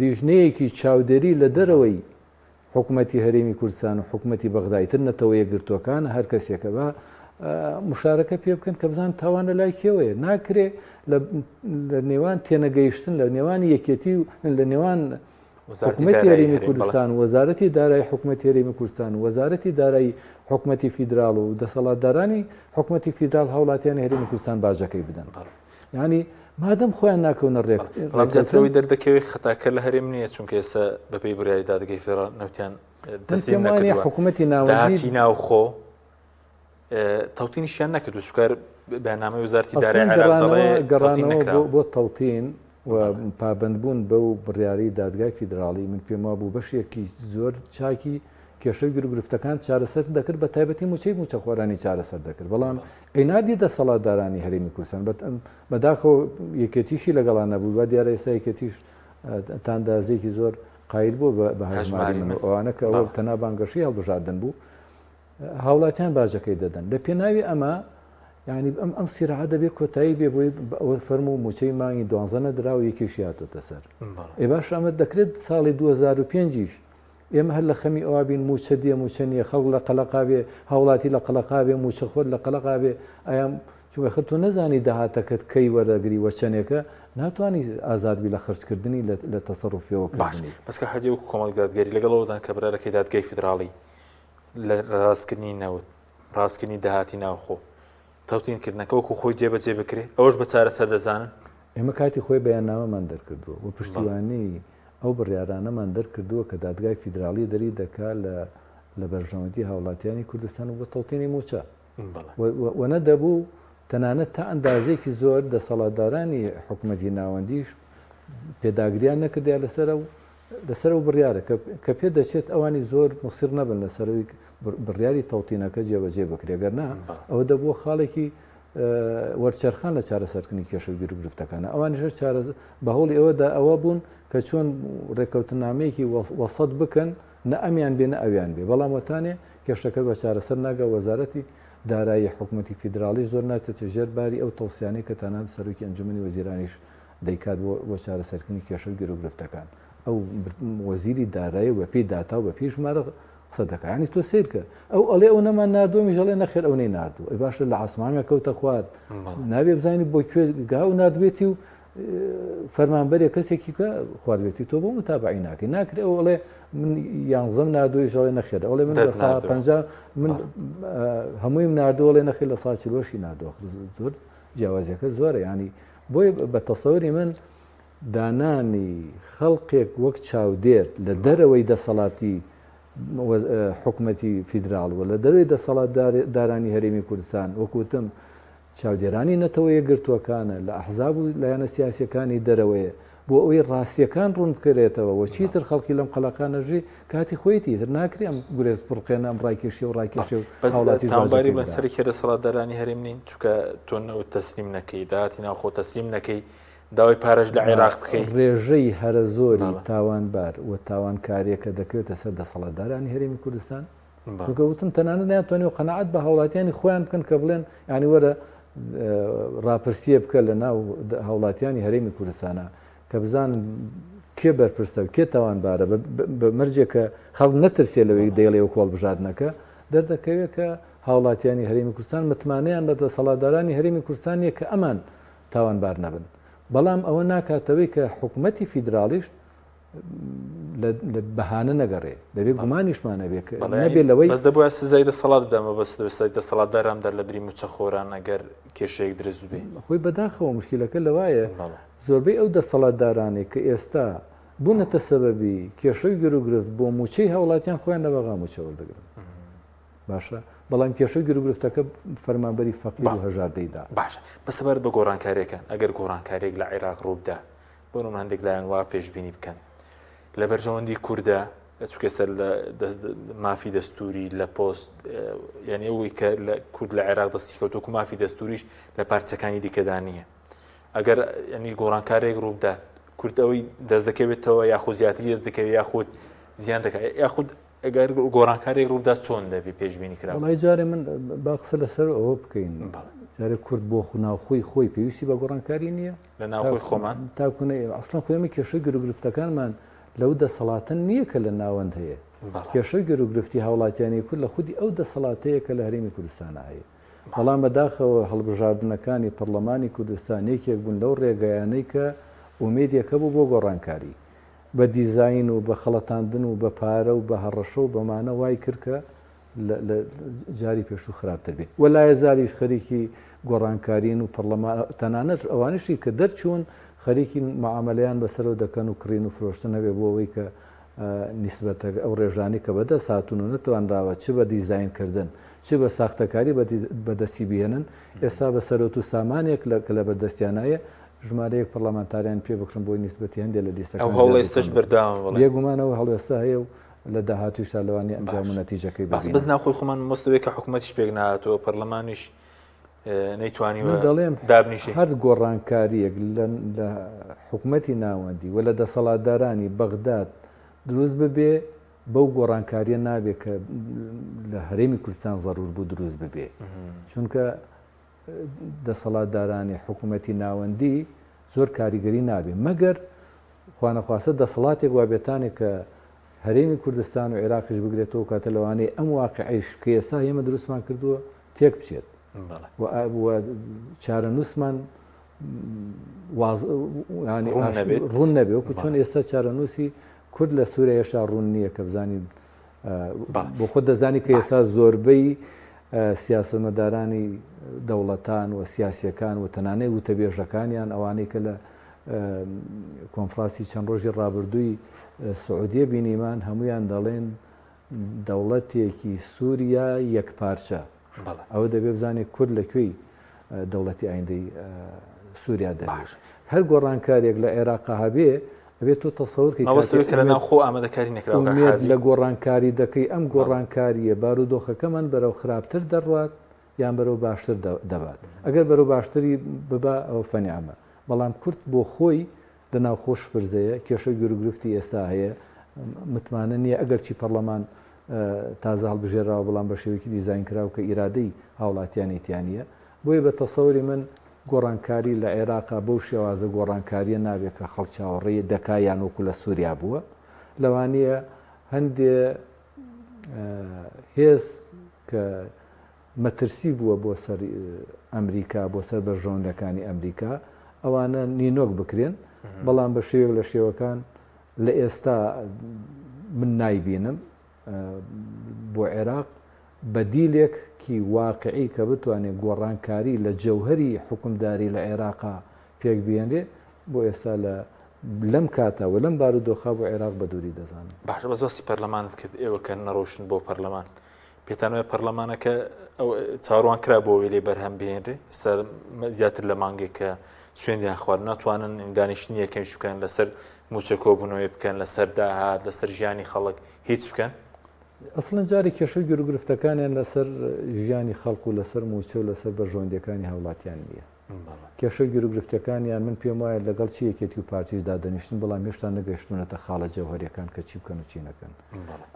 S2: لیژنەیەکی چاودێری لە دەرەوەی حکوومەتی هەرێمی کوردستان و حکوومەتی بەغدایتر نەتەوە یەکگرتوەکانە هەر کەسێکە بە مشارەکە پێ بکەن کە بزان تاوانە لای کێوەیە ناکرێ لە نێوان تێنەگەیشتن لە نێوان یەکێتی لە نێوان حکوومەتی هەرێمی کوردستان وەزارەتی دارایی حکوومەتی هەرێمی کوردستان وەزارەتی دارایی حکوومەتی فیدراڵ و دەسەڵاتدارانی حکوومەتی فیدراڵ هاوڵاتیانی هەرێمی کوردستان باجەکەی بدەن ینی مادەم خۆیان ناکەونە
S1: ڕێکەوتنەوەی دەردەکەوی خەتاکە لە هەرێم نییە چونکە ئێستا بەپێی بڕیاری دادگای فێدراڵ نەوتیان دەستیم نەکردووە
S2: حکوومەتی ناوەندی
S1: ناوخۆ تەوتینیشیان نەکردو چکار بەنامەی وەزارەتی دارایی عێراق دەڵێ
S2: گەڕانەوە بۆ تەوتین و پابندبوون بەو بڕیاری دادگای فیدراڵی من پێم وا بوو بەشێکی زۆر چاکی کێشەی گرفتەکان چارەسەر دەکرد بە تایبەتی موچە خۆرانی چارەسەر دەکرد بەڵام ئەینادی دەسەڵاتدارانی هەرێمی کوردستان بەداخەوە یەکێتیشی لەگەڵان نەبوو و دیارە ئێستا یەکێتیش تاندازێکی زۆر قایل بوو بە هەژماری ئەوانە کە ئەوە تەنا بانگەشی هەڵبژاردن بوو هاوڵاتیان باجەکەی دەدەن لە پێناوی ئەمە یعنی ئەم سیرعە دەبێت کۆتایی بێ بۆی ئەوە فەرمو و موچەی مانگی دوانزە درا و یەکێشی هاتۆتە سەر باش ئەمە دەکرێت ساڵی 2005 ئێمە هەر لە خەمی ئەوابین موچە دیە موچە نیە خەڵک لە قەلەقابێ هاوڵاتی لە قەلەقابێ موچە خۆر لە قەلەقابێ ئەیان چونکە خەر تۆ نەزانی داهاتەکەت کەی وەرەگری وەچەنێکە ناتوانانی ئازادبی لە خرجکردنی لە تەسەڕوفیەوە کردنی
S1: بەسکە حەجی وەکو کۆمەڵگەدگەری لەگەڵەوەدان کە بەرەکەی دادگای فیدراڵی لە ڕاستکردنی نەوت ڕاستکردنی داهاتی ناوخۆ تەوتینکردنەکە وەکو خۆی جێبەجێ بکرێت ئەوەش بە چارەسەر دەزانن
S2: ئێمە کاتی خۆی بەیاننامەمان دەرکردووە و پشتیوانەی ئەو بڕیارانەمان دەرکردووە کە دادگای فیدراڵی دەری دەکات لە بەرژەوەندی هاوڵاتیانی کوردستان و بە تەوتینی موچە و نەدەبوو تەنانەت تا ئەندازێکی زۆر دەسەڵاتدارانی حکوومەتی ناوەندیش پێداگریان نەکردیان لەسەر و بڕیارە کە پێ دەچێت ئەوانی زۆر مصیر نەبن لەسەرەوەی بڕیاری تەوتینەکە جێبەجێ بکرێگەر نا ئەوە دەبووە خاڵێکی وەرچەرخان لە چارەسەرکردنی کێشە و گرفتەکانە ئەوانیش بەهۆڵی ئەوەدا ئەوە بوون کە چۆن ڕێکەوتنامەیەکی وەسەد بکەن نە ئەمیان بێ نە ئەویان بێ بەڵام وەتانێ کێشەکە بە چارەسەر ناگە وەزارەتی دارایی حکوومەتی فیدراڵی زۆر ناچێتە ژێر باری ئەو تەوسیانەی کە تەنان سەرۆکی ئەنجومەنی وەزیرانیش دەیکات بۆ چارەسەرکردنی کێشە و گرفتەکان ئەو وەزیری دارایی و پێی داتا و بە پێی ژمارە قسە دەکات ینی تۆ سیرکە ئەو ئەڵێ ئەو نەمان نردووە میژەڵێ نەخێر ئەو نەی نردووە باشە لە عاسمانە کەوتە خوارد نابێ بزانانی بۆ کوێ گا و نردبێتی و فەرمانبەرێک کەسێکی کە خواردوێتی تۆ بۆ متابعی ناکرێت ئەوڵێ من یانزەم نردوی ژەڵێ نەخێت ئەوڵێ من لە سا 50 من هەموویم نردووەڵێ نەخی لە سا چلۆشی نردووە زۆر جیاوازیەکە زۆرە ینی بۆی بە تەسەوری من دانانی خەڵقێک وەک چاودێر لە دەرەوەی دەسەڵاتی حکوومەتی فیدراڵ وە لە دەروی دەسەڵات دارانی هەرێمی کوردستان وەکوتم چاودێرانی نەتەوەیە گرتووەکانە لە ئەحزاب و لایەنە سیاسیەکانی دەرەوەیە بۆ ئەوەی ڕاستیەکان ڕوون بکرێتەوە و چیتر خەڵکی لەم قەڵەکانەژی کاتی خۆیتی تر ناکرێ ئەم گورێز پڕقێنە ئەم ڕایکێشی و ڕایکێشی و
S1: هاوڵاتی بە سەرکی دەسەڵاتدارانی هەرێم نین چونکە تۆ نەوت تەسلیم نەکەی داهاتی ناوخۆ تەسلیم نەکەی داوای پارەش لە عێراق بکەیت
S2: ڕێژەی هەرە زۆری تاوانبار و تاوانکاریەکە دەکەوێتە سەر دەسەڵاتدارانی هەرێمی کوردستان وتم تەنانەت ناتوانێت و قەنەعەت بە هاوڵاتیانی خۆیان بکەن کە بڵێن ینی وەرە ڕاپرسیە بکە لە ناو هاوڵاتیانی هەرێمی کوردستانە کە بزانن کێ بەرپرسە و کێ تاوانبارە بە مەرجێکە خەڵک نەترسێ لەوەی دەیڵێ و کۆڵبژاردنەکە دەردەکەوێت کە هاوڵاتیانی هەرێمی کوردستان متمانەیان بە دەسەڵاتدارانی هەرێمی کوردستانیە کە ئەمان تاوانبار نەبن بەڵام ئەوە ناکاتەوەی کە حکوومەتی فیدراڵیش لە بەهانە نەگەڕێ دەبێت گومانیشمانە بێت نەبێت لەوەی
S1: بەس دەبووە سزای دەسەڵات بدەمە بەستای دەسەڵاتدارام دەر لە بری موچە خۆران ئەگەر کێشەیەک درێژ بێ
S2: خۆی بەداخەوە مشکلەکە لەوایە زۆربەی ئەو دەسەڵاتدارانێک کە ئێستا بوونەتە سەبەبی کێشەی گرروگرفت بۆ موچەی هاوڵاتیان خۆیان لەبەغا موچە وەردەگرن باشە بەڵام کێشەی گرروگرفتەکە فەرمانبەری فەقیر و هەژاردەیدا
S1: باشە بەسەبەر بە گۆڕانکاریەکان ئەگەر گۆڕانکارێک لە عێراق ڕووبدا بۆ نمونە هەندێک لایەن وا پێشبینی بکەن لە بەرژەوەندی کووردە چونکە سەر لە مافی دەستوری لە پۆست یعنی ئەوەی کە لە کورد لە عێراق دەستی کەوتوکو مافی دەستوریش لە پارچەکانی دیکەدا نییە ئەگەر ینی گۆڕانکارێک ڕووبدا کورد ئەوەی دەست دەکەوێتەوە یاخود زیاتری دەست دەکەوێت یاخود زیان دەکات یاخود ئەگەر گۆڕانکارێک ڕووبدا چۆن دەبێت پێشبینی کرا
S2: وڵای جارێ من با قسە لەسەر ئەوە بکەین جارێ کورد بۆ ناوخۆی خۆی پێویستی بە گۆڕانکاری نییە
S1: لە ناوخۆی خۆمان
S2: تاکوونە ئەسڵان خۆیمە کێشەی گرروگرفتەکانمان لەو دەسەڵاتن نییە کە لە ناوەند هەیە کێشەی گرروگرفتی هاوڵاتیانی کورد لە خودی ئەو دەسەڵاتەیە کە لە هەرێمی کوردستانە هەیە بەڵام بەداخەوە هەڵبژاردنەکانی پەرلەمانی کوردستان یەکێک بوون لەو ڕێگەیانەی کە ئومێدیەکە بوو بۆ گۆڕانکاری بە دیزاین و بە خەڵەتاندن و بە پارە و بە هەڕەشە و بەمانە وای کرد کە لە جاری پێشوو خراپتر بێت وەلایە زاریش خەریکی گۆڕانکارین و پەرلەمان تەنانەت ئەوانشی کە دەرچوون خەریکی معاملەیان بەسەرەوە دەکەن و کڕین و فرۆشتن هەبێ بۆ ئەوەی کە نیسبەتە ئەو ڕێژانی کە بەدەست هاتوون و نەتوانراوە چ بە دیزاینکردن چ بە ساختەکاری بەدەستی بێنن ئێستا بە سەرۆت و سامانێک کە لە بەردەستیانایە ژمارەیەک پەرلەمانتاریان پێ بکڕن بۆی نیسبەتی هەندێک لە دیستەکە
S1: ئەو هەوڵێستش بەرداوام
S2: بێگومانەوە هەڵوێستا هەیە و لە داهاتوی شالەوانی ئەنجام و نەتیجەکەی
S1: بەس ناخۆی خۆمان مەستەوەی کە حکوومەتیش پێک نهاتەوە پەرلەمانیش نەیتوانیوە
S2: دەڵێم
S1: دابنیشی
S2: هەر گۆڕانکاریەک لە حکوومەتی ناوەندی و لە دەسەڵاتدارانی بەغداد دروست ببێ بەو گۆڕانکاریە نابێت کە لە هەرێمی کوردستان ضرور بوو دروست ببێ چونکە دەسەڵاتدارانی حکوومەتی ناوەندی زۆر کاریگەری نابێ مەگەر خوانەخواستە دەسەڵاتێک وابێتانێک کە هەرێمی کوردستان و عێراقیش بگرێتەوە کاتە لەوانەیە ئەم واقعیش کە ئێستا ئێمە دروستمان کردووە تێک بچێت چارە نووسمان ڕوون نەبێ وەکو چۆن ئێستا چارە نووسی کورد لە سووریا هێشتا ڕوون نییە کە بزانین بۆ خۆ دەزانی کە ئێستا زۆربەی سیاسەتمەدارانی دەوڵەتان و سیاسیەکان و تەنانەی وتەبێژەکانیان ئەوانەی کە لە کۆنفراسی چەند ڕۆژی ڕابردووی سعودیە بینیمان هەمویان دەڵێن دەوڵەتێکی سووریا یەکپارچە ئەوە دەبێ بزانێت کورد لەکوێی دەوڵەتی ئایندەی سووریا دەبێت هەر گۆڕانکارێک لە عێراقا هەبێ ئەبێت تۆ تەسەوڕکەی
S1: خۆ ئامادەکاری نەکراوە
S2: لە گۆڕانکاری دەکەی ئەم گۆڕانکاریە بارودۆخەکەمان بەرەو خراپتر دەڕوات یان بەرەو باشتر دەبات ئەگەر بەرەو باشتری ببا ئەوە فەنیعمە بەڵام کورد بۆ خۆی لەناو خۆش پرزەیە کێشە گرروگرفتی ئێستا هەیە متمانە نییە ئەگەر چی پەرلەمان تازە هەڵبژێراوە بەڵام بە شێوەیەکی دیزاین کراوە کە ئیرادەی هاوڵاتیانیتیانە بۆیە بە تەسەوری من گۆڕانکاری لە عێراقا بەو شێوازە گۆڕانکاریە نابێت کە خەڵچاوەڕێی دەکایان وەکو لە سووریا بووە لەوانەیە هەندێ هێز کە مەترسی بووە بۆ سەر ئەمریکا بۆ سەر بەرژەوەندەکانی ئەمریکا ئەوانە نینۆک بکرێن بەڵام بە شێوە لە شێوەکان لە ئێستا من نایبینم بۆ عێراق بەدیلێکی واقعی کە بتوانێت گۆڕانکاری لە جەوهری حکومداری لە عێراقا پێک بێنێ بۆ ئێستا لەم کاتەوە لەم بارودۆخا بۆ عێراق بە دووری دەزانم.
S1: باشە بەسی پەرلەمانت کرد ئێوە کە نەڕۆشن بۆ پەرلەمان پێتانوێ پەرلەمانەکە ئەو چاڕوان کرا بۆ وێ لێ بەرهەم بێنرێ سەر زیاتر لە مانگێک کە سوێندیان خوارد ناتوانن دانیشتنی یەکەم بکەن لەسەر موچە کۆبوونەوەی بکەن لەسەر داهات لەسەر ژیانی خەڵک هیچ بکەن.
S2: ئەسڵەن جاری کێشە گرفتەکانیان لەسەر ژیانی خەڵک و لەسەر موچە و لەسەر بەرژۆندەکانی هاوڵاتیان نییە. کێشە گرفتەکانیان من پێم وایە لەگەڵ چی یەکێتی و پارتیشدا دەنیشتن بەڵام هێشتا نەگەشتونەتە خاڵە جەوهریەکان کە چی بکەن و چی نەکەن.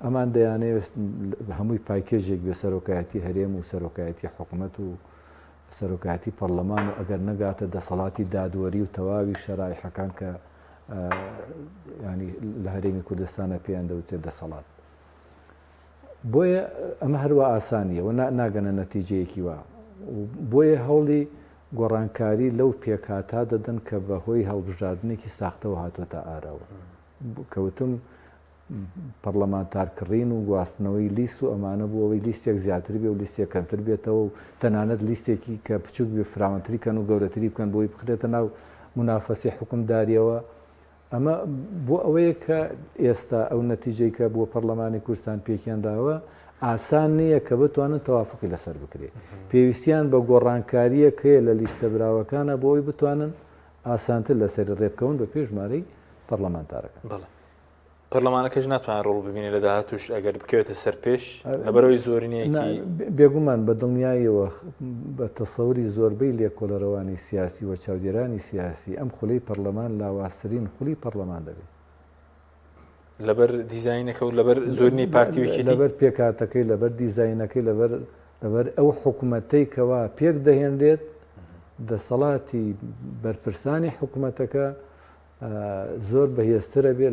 S2: ئەمان دەیانەوێت هەمووی پایکێژێک بێ سەرۆکایەتی هەرێم و سەرۆکایەتی حکوومەت و سەرۆکایەتی پەرلەمان و ئەگەر نەگاتە دەسەڵاتی دادوەری و تەواوی شەرایحەکان کە ینی لە هەرێمی کوردستانە پێیان دەوتێت دەسەڵات. بۆیە ئەمە هەروە ئاسانیە و ناگەنە نەتیجەیەکی وە بۆیە هەوڵی گۆڕانکاری لەو پێکاتا دەدەن کە بەهۆی هەڵبژاردنێکی ساختەوە هاتوۆتە ئاراوە کەوتم پەرلەمانتارکردین و گواستنەوەی لیست و ئەمانە بوو ئەوەی لیستێک زیاتر بێ و لیستێک کەمتر بێتەوە و تەنانەت لیستێکی کە بچوک بێ فراوانتری کەن و گەورەتری بکەن بۆی بخرێتە ناو منافەسی حکومداریەوە. ئەمە بۆ ئەوەیە کە ئێستا ئەو نەتیجەی کە بۆ پەرلەمانی کوردستان پێکیانداوە ئاسان نییە کە بتوانن تەوافقی لەسەر بکرێت. پێویستیان بە گۆڕانکاریە کێ لە لیستە براوەکانە بۆ ئەوی بتوانن ئاسانتر لەسەر ڕێبکەون بە پێشمارەی پەرلەمانتارەکان.
S1: پەرلەمانەکەش ناتوانێت ڕۆڵ ببینێ لە داهاتوش ئەگەر بکەوێتە سەر پێش لەبەرەوەی زۆرینەیەکی
S2: بێگومان بە دڵنیاییەوە بە تەسەوری زۆربەی لێکۆڵەرەوانی سیاسی و چاودێرانی سیاسی ئەم خولەی پەرلەمان لاوااسترین خولی پەرلەمان دەبێت
S1: لەبەر دیزاینەکە و لەبەر زۆرینەی پارتیوێکی
S2: لەبەر پێکاتەکەی لەبەر دیزاینەکەی لەبەر ئەو حکوومەتەی کەوا پێک دەهێنرێت دەسەڵاتی بەرپرسانی حکوومەتەکە زۆر بەهێزترە بێ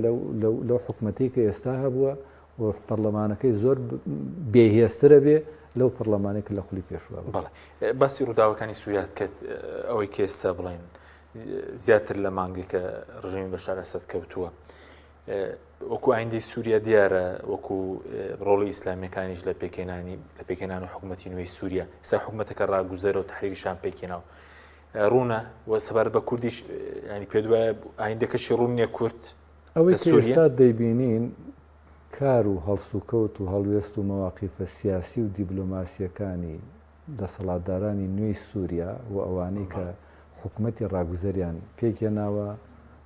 S2: لەو حکوومەتی کە ئێستا هەبووە و پەرلەمانەکەی زۆر بێهێزترە بێ لەو پەرلەمانێک لە خولی پێشوە.
S1: بەڵێ باسی ڕووداوەکانی سووریات کرد ئەوەی کە ئێستا بڵێن زیاتر لە مانگی کە ڕژیمی بەشار ئەسەد کەوتووە وەکو ئایندەی سووریا دیارە وەکو ڕۆڵی ئیسلامیەکانیش لە پێکێنان و حکوومەتی نوێی سووریا ئێستا حکوومەتەکە ڕاگوزەرە و تحریریشان پێکێناوە ڕوونە و سەبار بە کوردیش ینی پێ وایە ئایندەکەشی ڕوونیە کورد
S2: ئەوەی ئێستا دەیبینین کار و هەڵسوکەوت و هەڵوێست و مەواقیفە سیاسی و دیبلۆماسیەکانی دەسەڵاتدارانی نوێی سووریا و ئەوانەی کە حکوومەتی ڕاگوزەریان پێکێناوە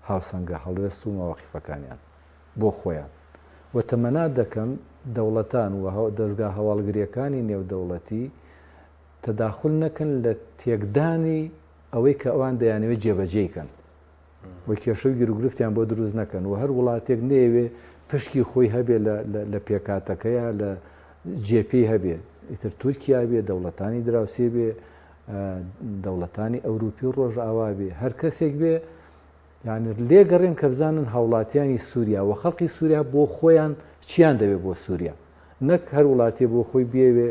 S2: هاوسەنگە هەڵوێست و مەواقیفەکانیان بۆ خۆیان و تەمەنا دەکەم دەوڵەتان و دەستگا هەواڵگریەکانی نێودەوڵەتی تەداخل نەکەن لە تێکدانی ئەوەی کە ئەوان دەیانەوێت جێبەجێکەن وە کێشەی گیرروگرفتیان بۆ دروست نەکەن و هەر وڵاتێک نەیەوێ پشکی خۆی هەبێ لە پێکاتەکەیە لە جێپی هەبێ ئیتر تورکیا بێ دەوڵەتانی دراوسێ بێ دەوڵەتانی ئەوروپی و ڕۆژئاوا بێ هەر کەسێک بێ یعنی لێگەڕێن کە بزانن هاوڵاتیانی سووریا و خەڵقی سووریا بۆ خۆیان چیان دەوێت بۆ سووریا نەک هەر وڵاتی بۆ خۆی بێوێ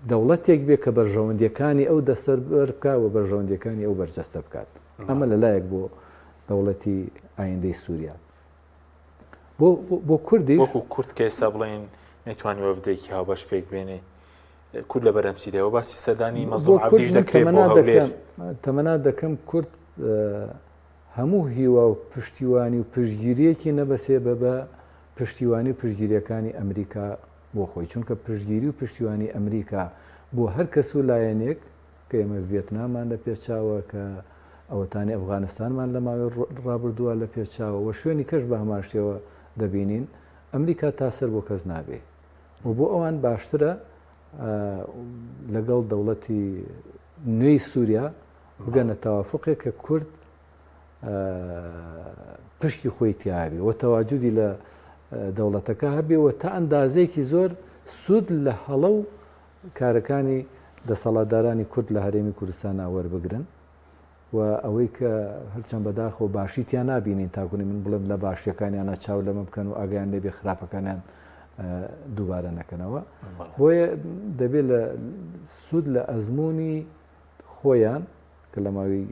S2: دەوڵەتێک بێ کە بەرژەوەندەکانی ئەو دەستەر بکات و بەرژەوەندەکانی ئەو بەرجەستە بکات ئەمە لەلایەک بۆ دەوڵەتی ئایندەی سووریا بۆ کوردی
S1: وەکو کورد کە ئێستا بڵێن نەیتوانی وەفدەیەکی هاوبەش پێک بێنێ کورد لە بەرەمچیدەوە باسی سەردانی مەزڵوم عەبدیش دەکرێت بۆ هەولێر
S2: تەمەنا دەکەم کورد هەموو هیوا و پشتیوانی و پشتگیریەکی نەبەسێ بە پشتیوانی و پشتگیریەکانی ئەمریکا بۆ خۆی چونکە پشتگیری و پشتیوانی ئەمریکا بۆ هەر کەس و لایەنێک کە ئێمە ڤێتنامان لە پێچاوە کە ئەوەتانی ئەفغانستانمان لە ماوەی ڕابردووە لە پێچاوە و شوێنی کەش بە هەماشتەوە دەبینین ئەمریکا تاسەر بۆ کەس نابێ و بۆ ئەوان باشترە لەگەڵ دەوڵەتی نوێی سووریا بگەنە تەوافقێک کە کورد پشتی خۆی تیاوی و تەواجودی لە دەوڵەتەکە هەبێەوە تا ئەندازەیەکی زۆر سوود لە هەڵە و کارەکانی دەسەڵاتدارانی کورد لە هەرێمی کوردستان وەربگرن و ئەوەی کە هەرچەند بەداخەوە باشیتیان نبینین تاکوونی من بڵێم لە باشیەکانیانە چاو لەمە بکەن و ئاگیان لێبێ خراپەکانیان دووبارە نەکەنەوە بۆیە دەبێت لە سوود لە ئەزمموی خۆیان کە لە ماوەی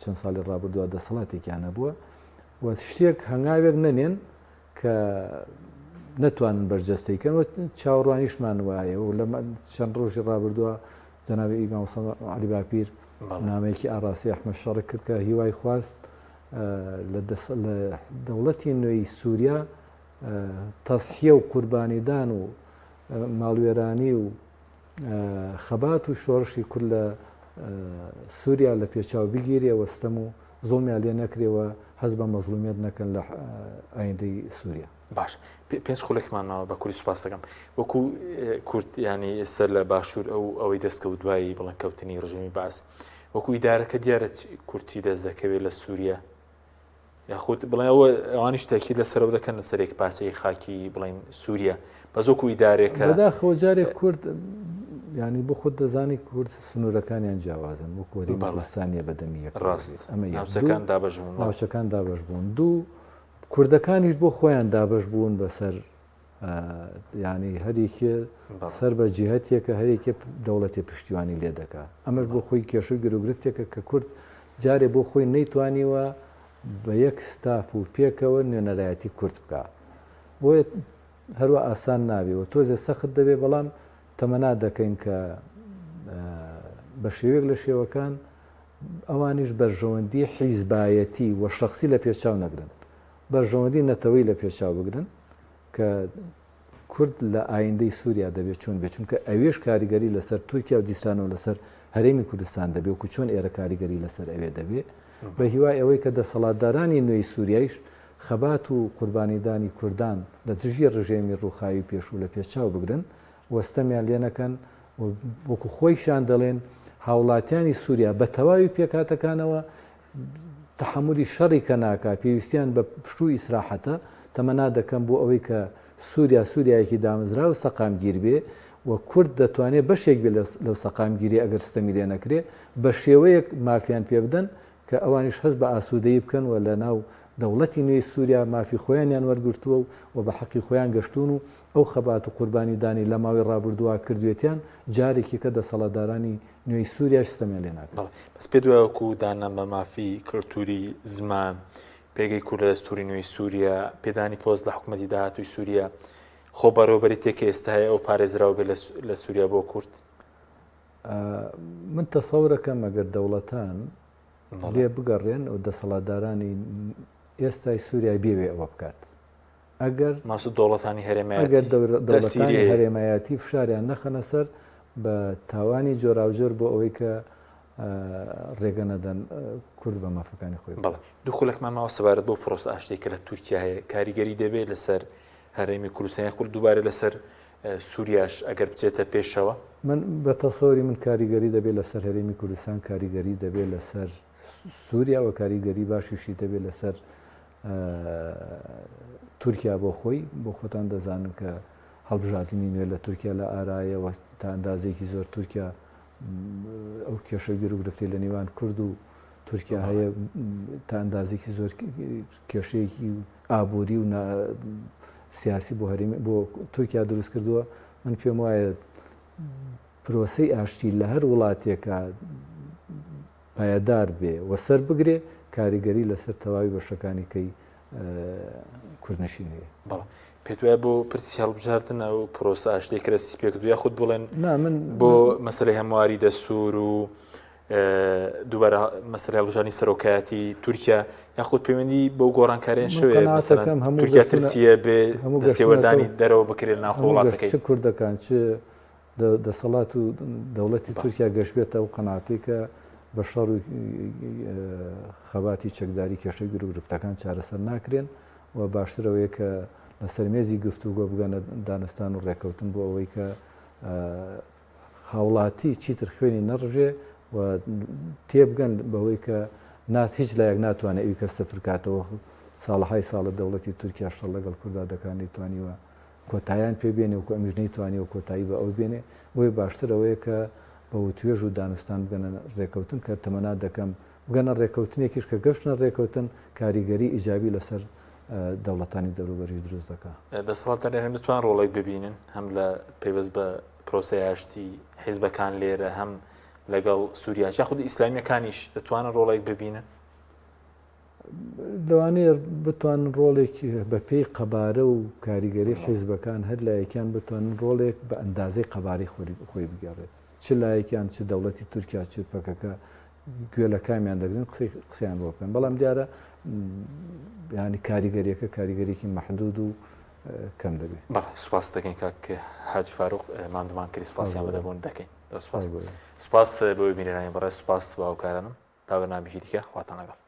S2: چەند ساڵی ڕابردووە دەسەڵاتێکیان هەبووە و شتێک هەنگاوێک نەنێن کە نەتوانن بەرجەستەیکەن و چاوەڕوانیشمان وایە و لە چەند ڕۆژی ڕابردووە جەنابی ئیمام عەلی باپیر نامەیەکی ئاڕاسی ئەحمەد شەڕە کرد کە هیوای خواست لە دەوڵەتی نوێی سووریا تەضحیە و قوربانیدان و ماڵوێرانی و خەبات و شۆڕشی کورد لە سووریا لە پێچاو بگیرێ وەستەم و زۆڵمیان لێ نەکرێەوە هەست بە مەزلومیت نەکەن لە ئایندەی سووریا.
S1: باش پێنج خولێکمانەوە بە کوردی سوپاس دەکەم وەکو کورد ینی ئێستا لە باشوور ئەوەی دەستکەوت دوایی بڵێن کەوتنی ڕژیمی باس وەکو ئیدارەکە دیارە کورتی دەست دەکەوێت لە سووریا یاخود بڵێن ئەوانی شتێکی لەسەرەوە دەکەن لە سەرێک پارچەی خاکی بڵێن سووریا بەس وەکو ئیدارێکە
S2: بەداخەوە جارێک کورد ینی بۆ خۆت دەزانی کورد سنوورەکانیان جیاوازن بۆ کۆری بەڵستانیە بەدەمیە
S1: ڕاست ناوچەکان دابەش بوون
S2: ناوچەکان دابەش بوون دوو کوردەکانیش بۆ خۆیان دابەش بوون بەسەر ینی هەرێکێ سەر بە جیهەتێکە هەرێکێ دەوڵەتی پشتیوانی لێ دەکات ئەمەش بۆ خۆی کێشەی گرۆگرفتێکە کە کورد جارێ بۆ خۆی نەیتوانیوە بە یەک ستاف و پێکەوە نوێنەرایەتی کورد بکە بۆیە هەروە ئاسان نابێەوە تۆزێ سەخت دەبێ بەڵام تەمەنا دەکەین کە بە شێوەیەک لە شێوەکان ئەوانیش بەرژەوەندی حیزبایەتی و شەخصی لە پێچاو نەگرن بەرژەوەندی نەتەوەی لە پێچاو بگرن کە کورد لە ئایندەی سووریا دەبێت چۆن بێت چونکە ئەوێش کاریگەری لەسەر تورکیا و دیسانەوە لەسەر هەرێمی کوردستان دەبێت وکو چۆن ئێرە کاریگەری لەسەر ئەوێ دەبێت بە هیوای ئەوەی کە دەسەڵاتدارانی نوێی سووریایش خەبات و قوربانیدانی کوردان لە دژی ڕژێمی ڕووخاوی پێشوو لە پێچاو بگرن وەستەمیان لێ نەکەن وەکو خۆیشان دەڵێن هاوڵاتیانی سووریا بە تەواوی پێکاتەکانەوە تەحملی شەڕی کە ناکا پێویستیان بە پشوو ئیسراحەتە تەمەنا دەکەم بۆ ئەوەی کە سووریایەکی دامەزرا و سەقامگیر بێ و کورد دەتوانێت بەشێک بێ لەو سەقامگیری ئەگەر ستەمی لێ نەکرێ بە شێوەیەک مافیان پێ بدەن کە ئەوانیش هەست بە ئاسوودەیی بکەن و لە ناو دەوڵەتی نوێی سووریا مافی خۆیانیان وەرگرتووە و بە حەقی خۆیان گەشتون و ئەو خەبات و قوربانیدانی لە ماوەی ڕابردووە کردوێتیان جارێکی کە دەسەڵاتدارانی نوێی سووریا ستەمیان لێ ناکەن.
S1: بەس پێ دوایەوەکو دانام بە مافی کللتوری زمان پێگەی کورد لە دەستوری نوێی سووریا پێدانی پۆست لە حکوومەتی داهاتووی سووریا خۆ بەڕێوەبەری تێکە ئێستا هەیە ئەو پارێزراوە بێت لە سووریا بۆ کورد
S2: من تەسەورەکەم ئەگەر دەوڵەتان لێ بگەڕێن و دەسەڵاتدارانی ئێستای سووریای بێوێ ئەوە بکات ئەگەر
S1: ماسو دەوڵەتانی
S2: ئەگەر دەوڵەتانی هەرێمایەتی فشاریان نەخەنە سەر بە تاوانی جۆراوجۆر بۆ ئەوەی کە ڕێگە نەدەن کورد بە مافەکانی خۆی.
S1: بەڵێ دوو خولێکمان ماوە سەبارەت بۆ پرۆسە ئاشتێککە لە تورکیا هەیە کاریگەری دەبێت لەسەر هەرێمی کوردستان خورد دووبارە لەسەر سووریاش ئەگەر بچێتە پێشەوە
S2: من بە تەسەوری من کاریگەری دەبێت لەسەر هەرێمی کوردستان کاریگەری دەبێت لەسەر سووریا و کاریگەری باشیشی دەبێت لەسەر تورکیا بۆ خۆی بۆ خۆتان دەزانن کە هەڵبژاردننی نوێ لە تورکیا لە ئارایەوە تا ئەندازێکی زۆر تورکیا ئەو کێشە گیر و گرفتی لە نێوان کورد و تورکیا هەیە تا ئەندازێکی زۆر کێشەیەکی ئابووری و سیاسی بۆ هەرێمی بۆ تورکیا دروست کردووە من پێم وایە پرۆسەی ئاشتی لە هەر وڵاتێکە پایەدار بێ و سەر بگرێ کاریگەری لەسەر تەواوی بەشەکانی کەی کوردنشینەیە.
S1: بەڵام پێت وایە بۆ پرسی هەڵبژاردن ئەو پرۆسە ئاشتێک کەسی پێکردو یا خودت بڵێن
S2: من
S1: بۆ مەسەلەی هەمواری دەستور و دووبارە مەسەلەی هەڵبژاردننی سەرۆکایەتی تورکیا یاخود پەیوەندی بەو گۆڕانکاریان شوێ تورکیا ترسیە بێ دەستێوەردانی دەرەوە بکرێت ناخۆ وڵاتەکەی
S2: چ کوردەکان چ دەسەڵات و دەوڵەتی تورکیا گەشتبێتە و قەناعەتی کە بە شەڕ و خەباتی چەکداری کێشەی گیر و گرفتەکان چارەسەر ناکرێن و باشترەوەیە کە لە سەرمێزی گفتوگۆ بگەنە دانستان و ڕێکەوتن بۆ ئەوەی کە هاوڵاتی چیتر خوێنی نەڕژێ و تێبگەن بەوەی کە هیچ لایەک ناتوانێت ئەوی کە سەفر کاتەوە ساڵهای ساڵە دەوڵەتی تورکیا شەڕ لەگەڵ کووردا دەکانی توانیوە کۆتاییان پێبێنێ و ئەمیش نەیتوانێ و کۆتایی بە ئەو بێنێ بۆی باشترەوەیە کە بە توێژ و دانستان بگەنە ڕێکەوتن کە تەمەنا دەکەم بگەنە ڕێکەوتنێکیش کە گەشتنە ڕێکەوتن کاریگەری ئیجابی لەسەر دەوڵەتانی دەوروبەری دروست دەکات.
S1: دەسەڵاتداران هەم دەتوان ڕۆڵێک ببینن هەم لە پێوەست بە پرۆسەی ئاشتی حیزبەکان لێرە هەم لەگەڵ سووریا خودی ئیسلامیەکانیش دەتوانن ڕۆڵێک ببینن
S2: لەوانەیە بتوانن ڕۆڵێکی بە پێی قەبارە و کاریگەری حیزبەکان هەر لایەکیان بتوانن ڕۆڵێک بە ئەندازەی قەباری خۆی بگەڕێت چ لایەکیان چ دەوڵەتی تورکیا چ پەکەکە گوێ لە کامیان دەگرن قسەیان بۆ بکەن بەڵام دیارە ینی کاریگەریەکە کاریگەریکی مەحدود و کەم دەبێت
S1: بەڵێ سوپاس دەکەین کاک حاج فاروق ماندمان کردی سوپاسیان بەدەبوون دەکەین سوپاس بۆ بینێرانی بەڕێ سوپاس باوکارانم تا بەرنامێکی دیکە خواتان لەگەڵ